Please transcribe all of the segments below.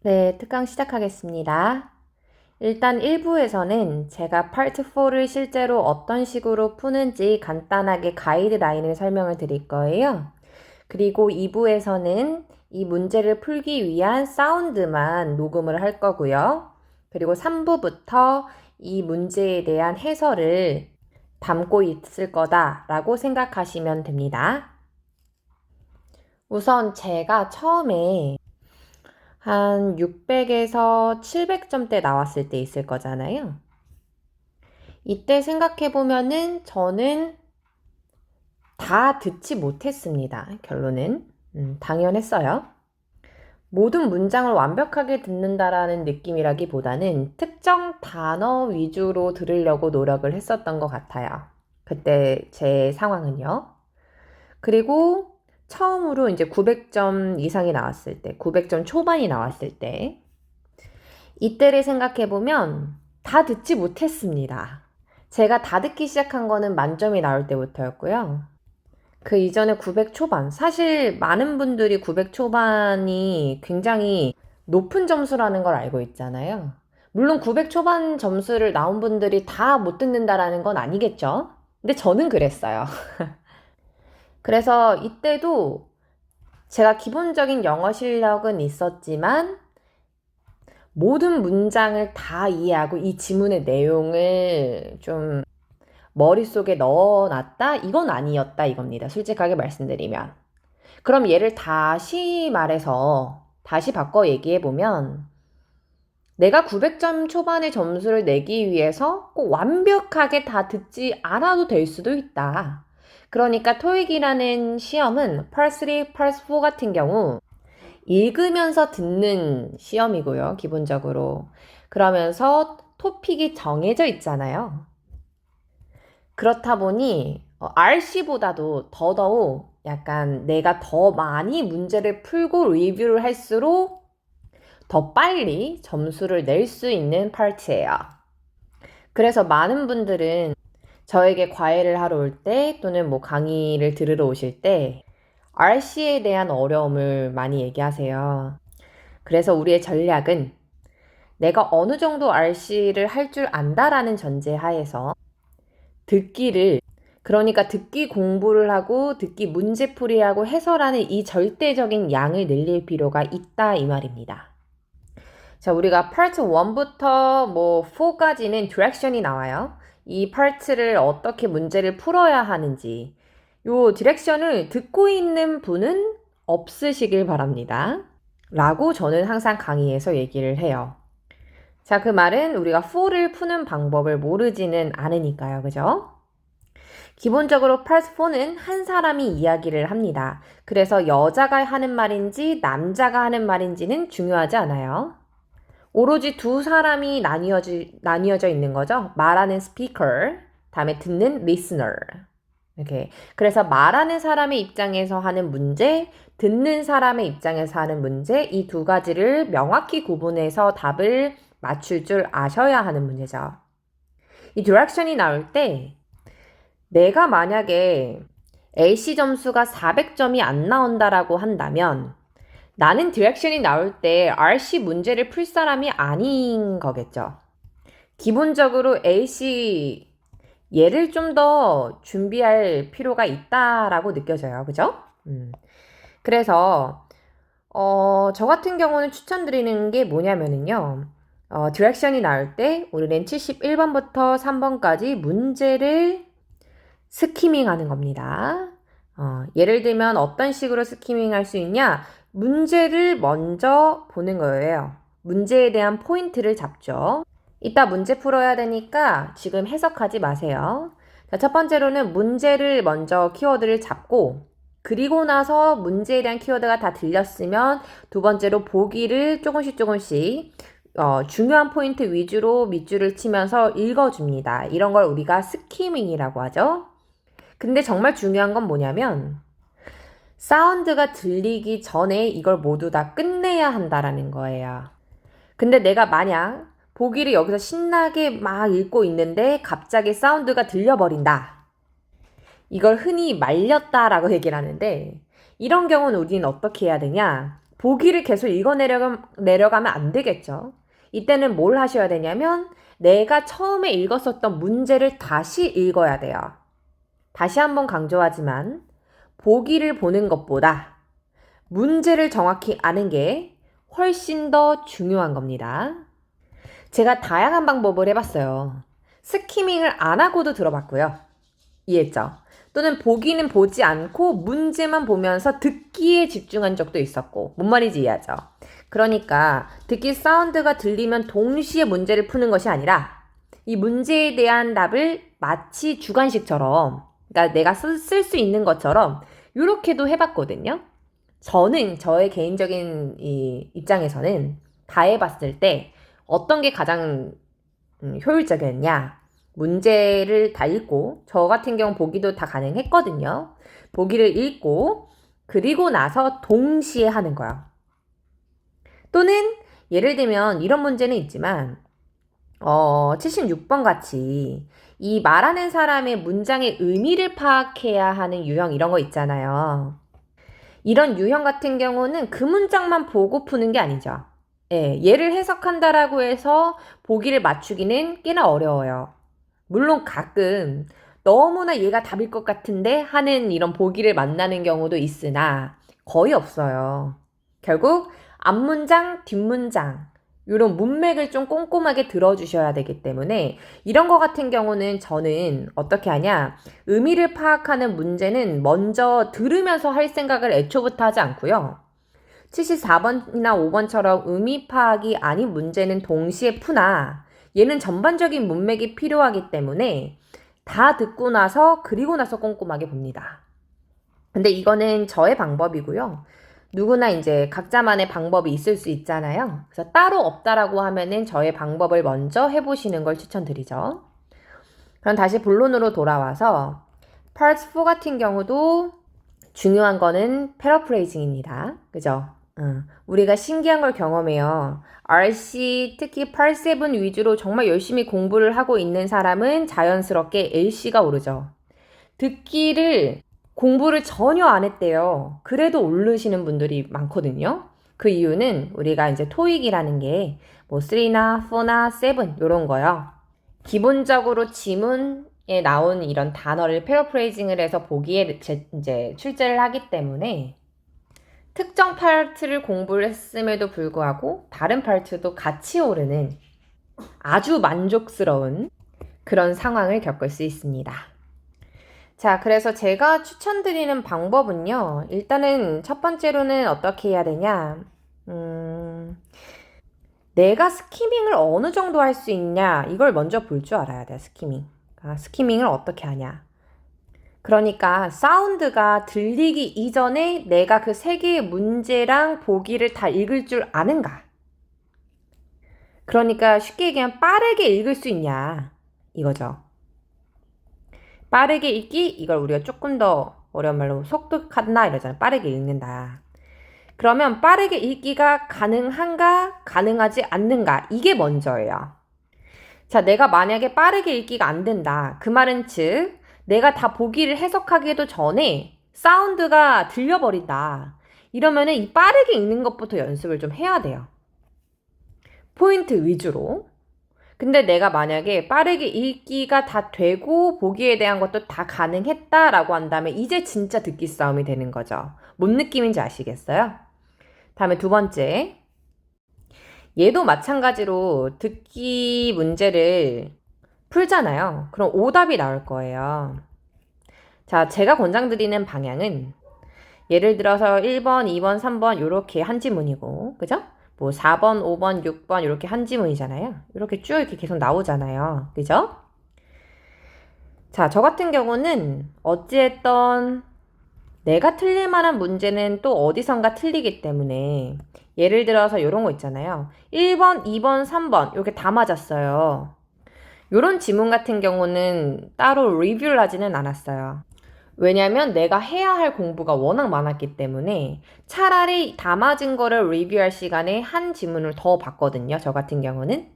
네, 특강 시작하겠습니다. 일단 1부에서는 제가 파트 4를 실제로 어떤 식으로 푸는지 간단하게 가이드라인을 설명을 드릴 거예요. 그리고 2부에서는 이 문제를 풀기 위한 사운드만 녹음을 할 거고요. 그리고 3부부터 이 문제에 대한 해설을 담고 있을 거다라고 생각하시면 됩니다. 우선 제가 처음에 한 600에서 700점대 나왔을 때 있을 거잖아요. 이때 생각해보면은 저는 다 듣지 못했습니다. 결론은. 당연했어요. 모든 문장을 완벽하게 듣는다라는 느낌이라기보다는 특정 단어 위주로 들으려고 노력을 했었던 것 같아요. 그때 제 상황은요. 그리고 처음으로 이제 900점 이상이 나왔을 때, 900점 초반이 나왔을 때, 이때를 생각해보면 다 듣지 못했습니다. 제가 다 듣기 시작한 거는 만점이 나올 때부터였고요. 그 이전에 900 초반, 사실 많은 분들이 900 초반이 굉장히 높은 점수라는 걸 알고 있잖아요. 물론 900 초반 점수를 나온 분들이 다 못 듣는다라는 건 아니겠죠? 근데 저는 그랬어요. 그래서 이때도 제가 기본적인 영어 실력은 있었지만 모든 문장을 다 이해하고 이 지문의 내용을 좀 머릿속에 넣어놨다? 이건 아니었다 이겁니다. 솔직하게 말씀드리면. 그럼 얘를 다시 말해서 다시 바꿔 얘기해보면 내가 900점 초반의 점수를 내기 위해서 꼭 완벽하게 다 듣지 않아도 될 수도 있다. 그러니까 토익이라는 시험은 펄3, 펄4 같은 경우 읽으면서 듣는 시험이고요, 기본적으로. 그러면서 토픽이 정해져 있잖아요. 그렇다 보니 RC보다도 더더욱 약간 내가 더 많이 문제를 풀고 리뷰를 할수록 더 빨리 점수를 낼 수 있는 파트예요. 그래서 많은 분들은 저에게 과외를 하러 올 때 또는 뭐 강의를 들으러 오실 때 RC에 대한 어려움을 많이 얘기하세요. 그래서 우리의 전략은 내가 어느 정도 RC를 할 줄 안다라는 전제 하에서 듣기를, 그러니까 듣기 공부를 하고 듣기 문제풀이하고 해설하는 이 절대적인 양을 늘릴 필요가 있다 이 말입니다. 자, 우리가 파트 1부터 뭐 4까지는 디렉션이 나와요. 이 파트를 어떻게 문제를 풀어야 하는지 요 디렉션을 듣고 있는 분은 없으시길 바랍니다. 라고 저는 항상 강의에서 얘기를 해요. 자, 그 말은 우리가 4를 푸는 방법을 모르지는 않으니까요. 그죠? 기본적으로 파트 4는 한 사람이 이야기를 합니다. 그래서 여자가 하는 말인지 남자가 하는 말인지는 중요하지 않아요. 오로지 두 사람이 나뉘어져 있는 거죠. 말하는 스피커, 다음에 듣는 listener. 이렇게. 그래서 말하는 사람의 입장에서 하는 문제, 듣는 사람의 입장에서 하는 문제, 이 두 가지를 명확히 구분해서 답을 맞출 줄 아셔야 하는 문제죠. 이 디렉션이 나올 때 내가 만약에 AC 점수가 400점이 안 나온다라고 한다면 나는 디렉션이 나올 때 RC 문제를 풀 사람이 아닌 거겠죠. 기본적으로 AC 얘를 좀 더 준비할 필요가 있다라고 느껴져요. 그죠? 그래서 저 같은 경우는 추천드리는 게 뭐냐면은요. 디렉션이 나올 때 우리는 71번부터 3번까지 문제를 스키밍 하는 겁니다. 예를 들면 어떤 식으로 스키밍 할 수 있냐? 문제를 먼저 보는 거예요. 문제에 대한 포인트를 잡죠. 이따 문제 풀어야 되니까 지금 해석하지 마세요. 자, 첫 번째로는 문제를 먼저 키워드를 잡고 그리고 나서 문제에 대한 키워드가 다 들렸으면 두 번째로 보기를 조금씩 중요한 포인트 위주로 밑줄을 치면서 읽어줍니다. 이런 걸 우리가 스키밍이라고 하죠. 근데 정말 중요한 건 뭐냐면 사운드가 들리기 전에 이걸 모두 다 끝내야 한다라는 거예요. 근데 내가 만약 보기를 여기서 신나게 막 읽고 있는데 갑자기 사운드가 들려버린다. 이걸 흔히 말렸다라고 얘기를 하는데 이런 경우는 우리는 어떻게 해야 되냐? 보기를 계속 내려가면 안 되겠죠. 이때는 뭘 하셔야 되냐면 내가 처음에 읽었었던 문제를 다시 읽어야 돼요. 다시 한번 강조하지만 보기를 보는 것보다 문제를 정확히 아는 게 훨씬 더 중요한 겁니다. 제가 다양한 방법을 해봤어요. 스키밍을 안 하고도 들어봤고요. 이해했죠? 또는 보기는 보지 않고 문제만 보면서 듣기에 집중한 적도 있었고, 뭔 말인지 이해하죠? 그러니까 듣기 사운드가 들리면 동시에 문제를 푸는 것이 아니라 이 문제에 대한 답을 마치 주관식처럼, 그러니까 내가 쓸 수 있는 것처럼 이렇게도 해봤거든요. 저는 저의 개인적인 입장에서는 다 해봤을 때 어떤 게 가장 효율적이었냐? 문제를 다 읽고, 저 같은 경우 보기도 다 가능했거든요. 보기를 읽고 그리고 나서 동시에 하는 거야. 또는 예를 들면 이런 문제는 있지만 76번 같이 이 말하는 사람의 문장의 의미를 파악해야 하는 유형, 이런 거 있잖아요. 이런 유형 같은 경우는 그 문장만 보고 푸는 게 아니죠. 예, 얘를 해석한다라고 해서 보기를 맞추기는 꽤나 어려워요. 물론 가끔 너무나 얘가 답일 것 같은데 하는 이런 보기를 만나는 경우도 있으나 거의 없어요. 결국 앞문장, 뒷문장 이런 문맥을 좀 꼼꼼하게 들어주셔야 되기 때문에 이런 거 같은 경우는 저는 어떻게 하냐, 의미를 파악하는 문제는 먼저 들으면서 할 생각을 애초부터 하지 않고요. 74번이나 5번처럼 의미 파악이 아닌 문제는 동시에 푸나 얘는 전반적인 문맥이 필요하기 때문에 다 듣고 나서 그리고 나서 꼼꼼하게 봅니다. 근데 이거는 저의 방법이고요. 누구나 이제 각자만의 방법이 있을 수 있잖아요. 그래서 따로 없다라고 하면은 저의 방법을 먼저 해보시는 걸 추천드리죠. 그럼 다시 본론으로 돌아와서 Part 4 같은 경우도 중요한 거는 패러프레이징입니다. 그죠? 우리가 신기한 걸 경험해요. RC, 특히 Part 7 위주로 정말 열심히 공부를 하고 있는 사람은 자연스럽게 LC가 오르죠. 듣기를 공부를 전혀 안 했대요. 그래도 오르시는 분들이 많거든요. 그 이유는 우리가 이제 토익이라는 게 뭐 3나 4나 7 이런 거요. 기본적으로 지문에 나온 이런 단어를 패러프레이징을 해서 보기에 이제 출제를 하기 때문에 특정 파트를 공부를 했음에도 불구하고 다른 파트도 같이 오르는 아주 만족스러운 그런 상황을 겪을 수 있습니다. 자, 그래서 제가 추천드리는 방법은요. 일단은 첫 번째로는 어떻게 해야 되냐. 내가 스키밍을 어느 정도 할 수 있냐. 이걸 먼저 볼 줄 알아야 돼, 스키밍. 스키밍을 어떻게 하냐. 그러니까 사운드가 들리기 이전에 내가 그 세 개의 문제랑 보기를 다 읽을 줄 아는가. 그러니까 쉽게 얘기하면 빠르게 읽을 수 있냐. 이거죠. 빠르게 읽기, 이걸 우리가 조금 더 어려운 말로 속독한다 이러잖아요. 빠르게 읽는다. 그러면 빠르게 읽기가 가능한가, 가능하지 않는가, 이게 먼저예요. 자, 내가 만약에 빠르게 읽기가 안 된다. 그 말은 즉 내가 다 보기를 해석하기도 전에 사운드가 들려버린다. 이러면은 이 빠르게 읽는 것부터 연습을 좀 해야 돼요. 포인트 위주로. 근데 내가 만약에 빠르게 읽기가 다 되고 보기에 대한 것도 다 가능했다라고 한다면 이제 진짜 듣기 싸움이 되는 거죠. 뭔 느낌인지 아시겠어요? 다음에 두 번째. 얘도 마찬가지로 듣기 문제를 풀잖아요. 그럼 오답이 나올 거예요. 자, 제가 권장드리는 방향은 예를 들어서 1번, 2번, 3번 이렇게 한 지문이고, 그죠? 뭐 4번, 5번, 6번 이렇게 한 지문이잖아요. 이렇게 쭉 이렇게 계속 나오잖아요. 그죠? 자, 저 같은 경우는 어찌했던 내가 틀릴 만한 문제는 또 어디선가 틀리기 때문에 예를 들어서 이런 거 있잖아요. 1번, 2번, 3번 이렇게 다 맞았어요. 이런 지문 같은 경우는 따로 리뷰를 하지는 않았어요. 왜냐면 내가 해야 할 공부가 워낙 많았기 때문에 차라리 다 맞은 거를 리뷰할 시간에 한 지문을 더 봤거든요. 저 같은 경우는.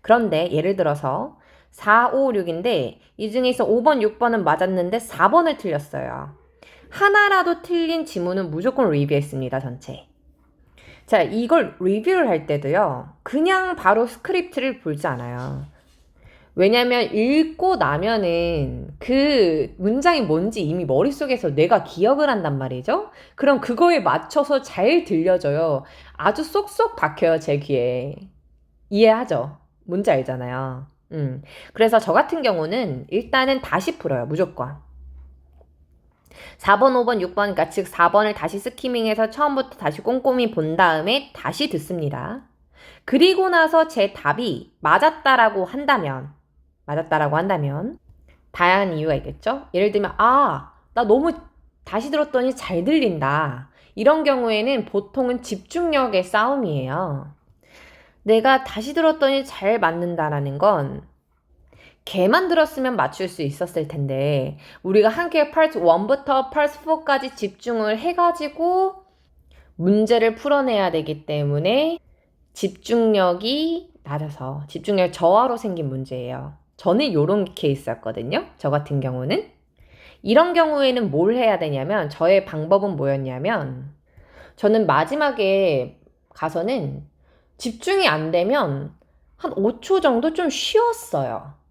그런데 예를 들어서 4, 5, 6인데 이 중에서 5번, 6번은 맞았는데 4번을 틀렸어요. 하나라도 틀린 지문은 무조건 리뷰했습니다. 전체. 자, 이걸 리뷰를 할 때도요, 그냥 바로 스크립트를 보지 않아요. 왜냐면 읽고 나면은 그 문장이 뭔지 이미 머릿속에서 뇌가 기억을 한단 말이죠? 그럼 그거에 맞춰서 잘 들려줘요. 아주 쏙쏙 박혀요, 제 귀에. 이해하죠? 뭔지 알잖아요. 그래서 저 같은 경우는 일단은 다시 풀어요, 무조건. 4번, 5번, 6번, 그러니까 즉 4번을 다시 스키밍해서 처음부터 다시 꼼꼼히 본 다음에 다시 듣습니다. 그리고 나서 제 답이 맞았다라고 한다면 다양한 이유가 있겠죠? 예를 들면 나 너무 다시 들었더니 잘 들린다. 이런 경우에는 보통은 집중력의 싸움이에요. 내가 다시 들었더니 잘 맞는다라는 건 걔만 들었으면 맞출 수 있었을 텐데 우리가 함께 파트 1부터 파트 4까지 집중을 해가지고 문제를 풀어내야 되기 때문에 집중력이 낮아서 집중력 저하로 생긴 문제예요. 저는 요런 케이스였거든요. 저 같은 경우는. 이런 경우에는 뭘 해야 되냐면 저의 방법은 뭐였냐면 저는 마지막에 가서는 집중이 안 되면 한 5초 정도 좀 쉬었어요.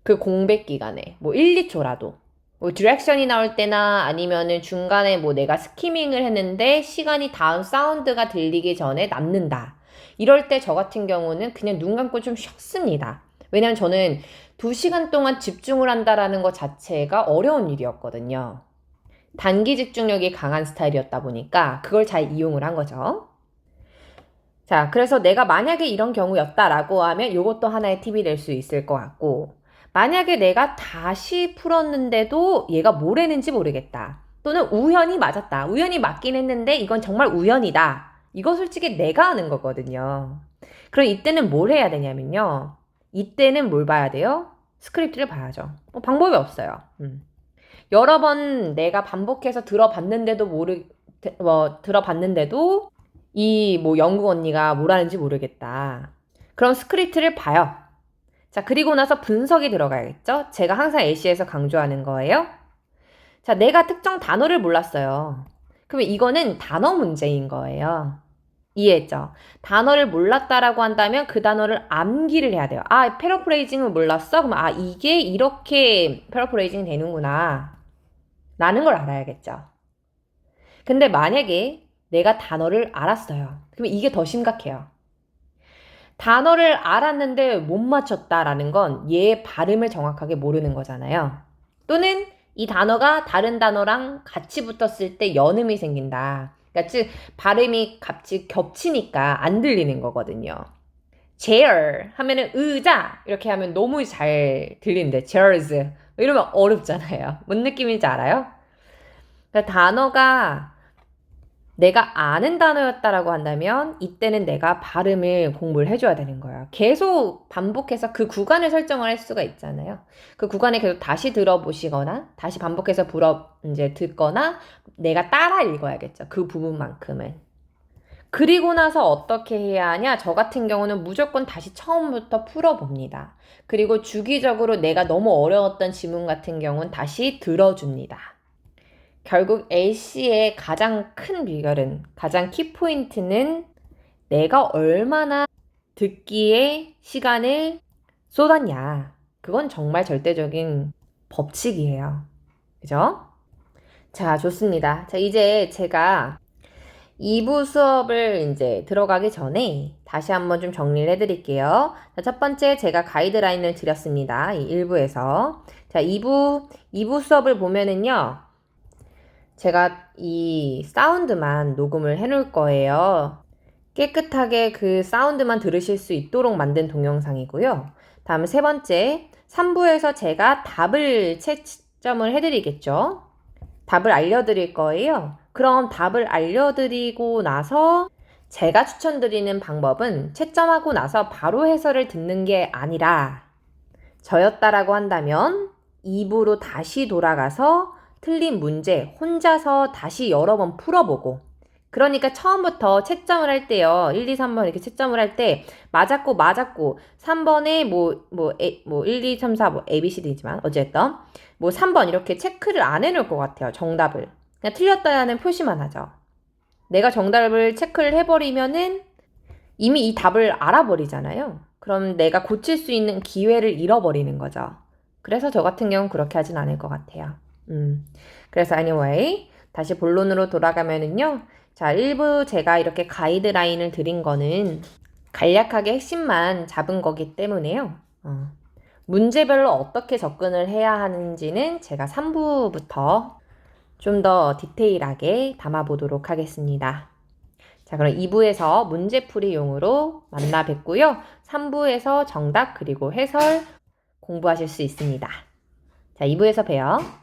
그 공백 기간에 뭐 1, 2초라도 뭐 디렉션이 나올 때나 아니면은 중간에 뭐 내가 스키밍을 했는데 시간이 다음 사운드가 들리기 전에 남는다. 이럴 때 저 같은 경우는 그냥 눈 감고 좀 쉬었습니다. 왜냐면 저는 2시간 동안 집중을 한다라는 것 자체가 어려운 일이었거든요. 단기 집중력이 강한 스타일이었다 보니까 그걸 잘 이용을 한 거죠. 자, 그래서 내가 만약에 이런 경우였다라고 하면 이것도 하나의 팁이 될 수 있을 것 같고, 만약에 내가 다시 풀었는데도 얘가 뭘 했는지 모르겠다. 또는 우연히 맞았다. 우연히 맞긴 했는데 이건 정말 우연이다. 이거 솔직히 내가 하는 거거든요. 그럼 이때는 뭘 해야 되냐면요. 이때는 뭘 봐야 돼요? 스크립트를 봐야죠. 방법이 없어요. 여러 번 내가 반복해서 들어봤는데도 이 뭐 영국 언니가 뭘 하는지 모르겠다. 그럼 스크립트를 봐요. 자, 그리고 나서 분석이 들어가야겠죠? 제가 항상 AC에서 강조하는 거예요. 자, 내가 특정 단어를 몰랐어요. 그러면 이거는 단어 문제인 거예요. 이해했죠? 단어를 몰랐다라고 한다면 그 단어를 암기를 해야 돼요. 패러프레이징을 몰랐어? 그럼 이게 이렇게 패러프레이징이 되는구나. 라는 걸 알아야겠죠. 근데 만약에 내가 단어를 알았어요. 그러면 이게 더 심각해요. 단어를 알았는데 못 맞췄다라는 건 얘의 발음을 정확하게 모르는 거잖아요. 또는 이 단어가 다른 단어랑 같이 붙었을 때 연음이 생긴다. 그러니까 즉 발음이 같이 겹치니까 안 들리는 거거든요. chair 하면은 의자 이렇게 하면 너무 잘 들리는데 chairs 이러면 어렵잖아요. 뭔 느낌인지 알아요? 그러니까 단어가 내가 아는 단어였다라고 한다면 이때는 내가 발음을 공부를 해줘야 되는 거예요. 계속 반복해서 그 구간을 설정을 할 수가 있잖아요. 그 구간에 계속 다시 들어보시거나 다시 반복해서 이제 듣거나 내가 따라 읽어야겠죠. 그 부분만큼은. 그리고 나서 어떻게 해야 하냐? 저 같은 경우는 무조건 다시 처음부터 풀어봅니다. 그리고 주기적으로 내가 너무 어려웠던 지문 같은 경우는 다시 들어줍니다. 결국 AC의 가장 큰 비결은, 가장 키포인트는 내가 얼마나 듣기에 시간을 쏟았냐. 그건 정말 절대적인 법칙이에요. 그죠? 자, 좋습니다. 자, 이제 제가 2부 수업을 이제 들어가기 전에 다시 한번 좀 정리를 해드릴게요. 자, 첫 번째 제가 가이드라인을 드렸습니다. 이 1부에서. 자, 2부 수업을 보면은요. 제가 이 사운드만 녹음을 해놓을 거예요. 깨끗하게 그 사운드만 들으실 수 있도록 만든 동영상이고요. 다음 세 번째, 3부에서 제가 답을 채점을 해드리겠죠. 답을 알려드릴 거예요. 그럼 답을 알려드리고 나서 제가 추천드리는 방법은 채점하고 나서 바로 해설을 듣는 게 아니라 저였다라고 한다면 2부로 다시 돌아가서 틀린 문제 혼자서 다시 여러 번 풀어보고 그러니까 처음부터 채점을 할 때요. 1, 2, 3번 이렇게 채점을 할 때 맞았고 3번에 1, 2, 3, 4 ABCD지만 어쨌든 3번 이렇게 체크를 안 해놓을 것 같아요. 정답을. 그냥 틀렸다는 표시만 하죠. 내가 정답을 체크를 해버리면은 이미 이 답을 알아버리잖아요. 그럼 내가 고칠 수 있는 기회를 잃어버리는 거죠. 그래서 저 같은 경우는 그렇게 하진 않을 것 같아요. 그래서 anyway, 다시 본론으로 돌아가면은요. 자, 일부 제가 이렇게 가이드라인을 드린 거는 간략하게 핵심만 잡은 거기 때문에요. 문제별로 어떻게 접근을 해야 하는지는 제가 3부부터 좀 더 디테일하게 담아보도록 하겠습니다. 자, 그럼 2부에서 문제풀이용으로 만나 뵙고요. 3부에서 정답 그리고 해설 공부하실 수 있습니다. 자, 2부에서 봬요.